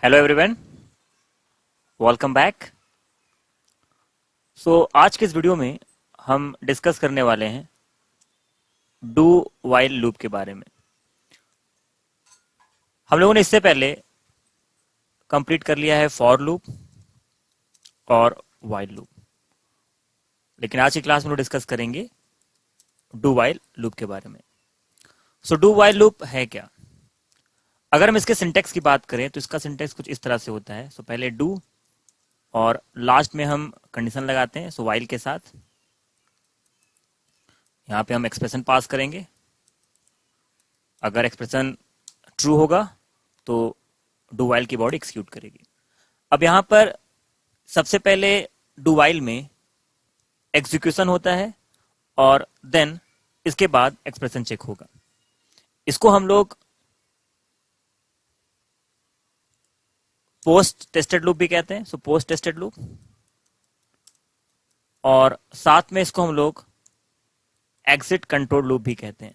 Hello everyone, welcome back. आज के इस वीडियो में हम डिस्कस करने वाले हैं डू वाइल लूप के बारे में। हम लोगों ने इससे पहले कंप्लीट कर लिया है फॉर लूप और वाइल लूप, लेकिन आज की क्लास में हम डिस्कस करेंगे डू वाइल लूप के बारे में। डू वाइल लूप है क्या? अगर हम इसके सिंटेक्स की बात करें तो इसका सिंटेक्स कुछ इस तरह से होता है। पहले डू और लास्ट में हम कंडीशन लगाते हैं वाइल के साथ। यहां पे हम एक्सप्रेशन पास करेंगे। अगर एक्सप्रेशन ट्रू होगा तो डू वाइल की बॉडी एक्सिक्यूट करेगी। अब यहां पर सबसे पहले डू वाइल में एग्जीक्यूशन होता है और देन इसके बाद एक्सप्रेशन चेक होगा। इसको हम लोग पोस्ट टेस्टेड लूप भी कहते हैं। पोस्ट टेस्टेड लूप, और साथ में इसको हम लोग एग्जिट कंट्रोल लूप भी कहते हैं।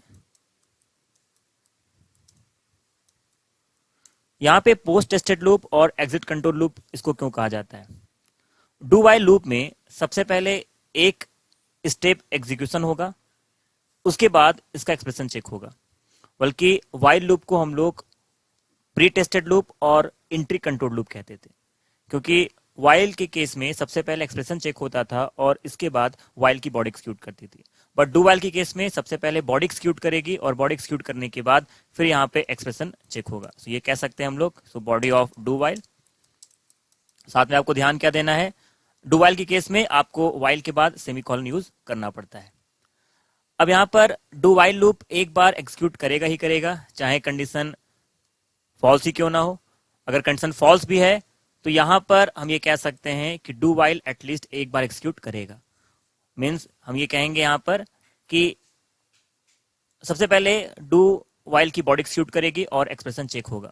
यहां पे पोस्ट टेस्टेड लूप और एग्जिट कंट्रोल लूप इसको क्यों कहा जाता है? डू वाइल लूप में सबसे पहले एक स्टेप एग्जीक्यूशन होगा, उसके बाद इसका एक्सप्रेशन चेक होगा। बल्कि वाइल लूप को हम लोग प्री टेस्टेड लूप और इंट्री कंट्रोल लूप कहते थे, क्योंकि वाइल के केस में सबसे पहले एक्सप्रेशन चेक होता था और इसके बाद वाइल की बॉडी एक्सिक्यूट करती थी। बट डू वाइल के केस में सबसे पहले बॉडी एक्सिक्यूट करेगी और बॉडी एक्सिक्यूट करने के बाद फिर यहाँ पे एक्सप्रेशन चेक होगा। ये कह सकते हैं हम लोग बॉडी ऑफ डू वाइल। साथ में आपको ध्यान क्या देना है, डू वाइल के केस में आपको वाइल के बाद सेमीकोलन यूज करना पड़ता है। अब यहाँ पर डू वाइल लूप एक बार एक्सिक्यूट करेगा ही करेगा, चाहे कंडीशन फॉल्स ही क्यों ना हो। अगर कंडीशन फॉल्स भी है तो यहां पर हम ये कह सकते हैं कि डू वाइल एटलीस्ट एक बार एक्सिक्यूट करेगा। मींस हम ये कहेंगे यहां पर कि सबसे पहले डू वाइल की बॉडी एक्सिक्यूट करेगी और एक्सप्रेशन चेक होगा।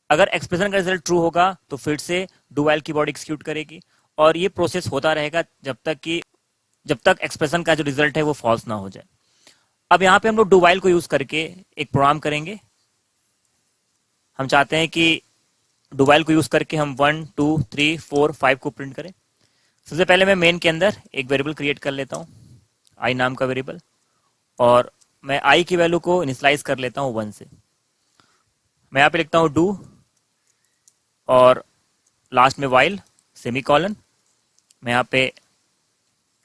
अगर एक्सप्रेशन का रिजल्ट ट्रू होगा तो फिर से डू वाइल की बॉडी एक्सिक्यूट करेगी, और ये प्रोसेस होता रहेगा जब तक एक्सप्रेशन का जो रिजल्ट है वो फॉल्स ना हो जाए। अब यहाँ पे हम लोग डू वाइल को यूज करके एक प्रोग्राम करेंगे। हम चाहते हैं कि डू वाइल को यूज करके हम 1 2 3 4 5 को प्रिंट करें। सबसे पहले मैं मेन के अंदर एक वेरिएबल क्रिएट कर लेता हूं, आई नाम का वेरिएबल, और मैं आई की वैल्यू को इनिशियलाइज कर लेता हूं 1 से। मैं यहाँ पे लिखता हूं डू और लास्ट में वाइल सेमीकोलन। मैं यहाँ पे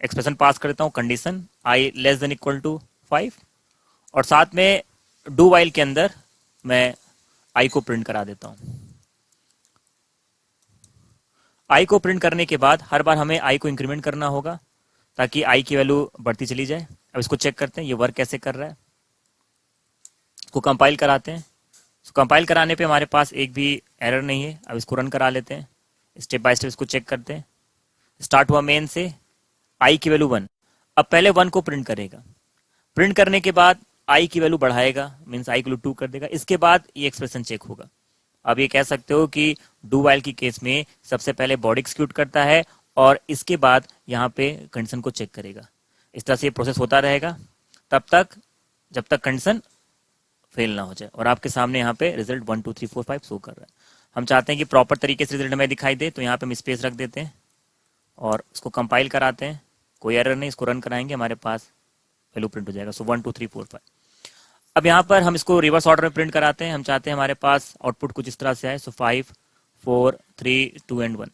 एक्सप्रेशन पास करता हूं condition I less than equal to 5, और साथ में डू वाइल के अंदर मैं आई को प्रिंट करा देता हूं। आई को प्रिंट करने के बाद हर बार हमें आई को इंक्रीमेंट करना होगा ताकि आई की वैल्यू बढ़ती चली जाए। अब इसको चेक करते हैं ये वर्क कैसे कर रहा है। इसको कंपाइल कराते हैं। कंपाइल कराने पे हमारे पास एक भी एरर नहीं है। अब इसको रन करा लेते हैं, स्टेप बाय स्टेप इसको चेक करते हैं। स्टार्ट हुआ मेन से, आई की वैल्यू 1। अब पहले 1 को प्रिंट करेगा, प्रिंट करने के बाद आई की वैल्यू बढ़ाएगा, मीन्स आई की वैल्यू 2 कर देगा। इसके बाद ये एक्सप्रेशन चेक होगा। अब ये कह सकते हो कि डू वाइल की केस में सबसे पहले बॉडी एक्सिक्यूट करता है और इसके बाद यहाँ पे कंडीशन को चेक करेगा। इस तरह से ये प्रोसेस होता रहेगा तब तक जब तक कंडीशन फेल ना हो जाए, और आपके सामने यहाँ पे रिजल्ट 1 2 3 4 5 शो कर रहा है। हम चाहते हैं कि प्रॉपर तरीके से रिजल्ट हमें दिखाई दे, तो यहाँ पे हम स्पेस रख देते हैं और इसको कंपाइल कराते हैं। कोई एरर नहीं, इसको रन कराएंगे, हमारे पास वैल्यू प्रिंट हो जाएगा। 1 2 3 4 5। अब यहाँ पर हम इसको रिवर्स ऑर्डर में प्रिंट कराते हैं। हम चाहते हैं हमारे पास आउटपुट कुछ इस तरह से आए। 5 4 3 2 एंड 1।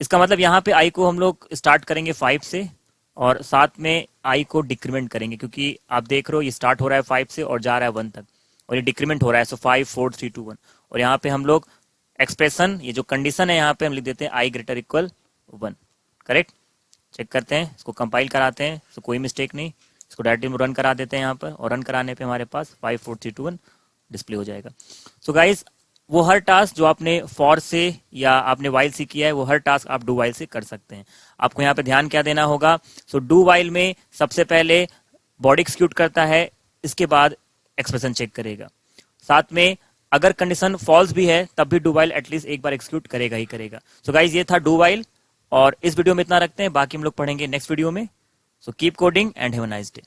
इसका मतलब यहाँ पे आई को हम लोग स्टार्ट करेंगे 5 से और साथ में आई को डिक्रीमेंट करेंगे, क्योंकि आप देख रहे हो ये स्टार्ट हो रहा है 5 से और जा रहा है 1 तक, और ये डिक्रीमेंट हो रहा है। 5 4 3 2 1। और यहाँ पे हम लोग एक्सप्रेशन, ये जो कंडीशन है यहाँ पे हम लिख देते हैं आई ग्रेटर इक्वल 1। करेक्ट? चेक करते हैं, इसको कंपाइल कराते हैं। कोई मिस्टेक नहीं, इसको डायरेक्टली रन करा देते हैं यहाँ पर, और रन कराने पे हमारे पास 5 4 3 2 1 डिस्प्ले हो जाएगा। गाइस, वो हर टास्क जो आपने फॉर से या आपने वाइल से किया है वो हर टास्क आप डू वाइल से कर सकते हैं। आपको यहाँ पे ध्यान क्या देना होगा, डू वाइल में सबसे पहले बॉडी एक्सिक्यूट करता है, इसके बाद एक्सप्रेशन चेक करेगा। साथ में अगर कंडीशन फॉल्स भी है तब भी डू वाइल एटलीस्ट एक बार एक्सिक्यूट करेगा ही करेगा। गाइस, ये था डू वाइल, और इस वीडियो में इतना रखते हैं, बाकी हम लोग पढ़ेंगे नेक्स्ट वीडियो में। So keep coding and have a nice day.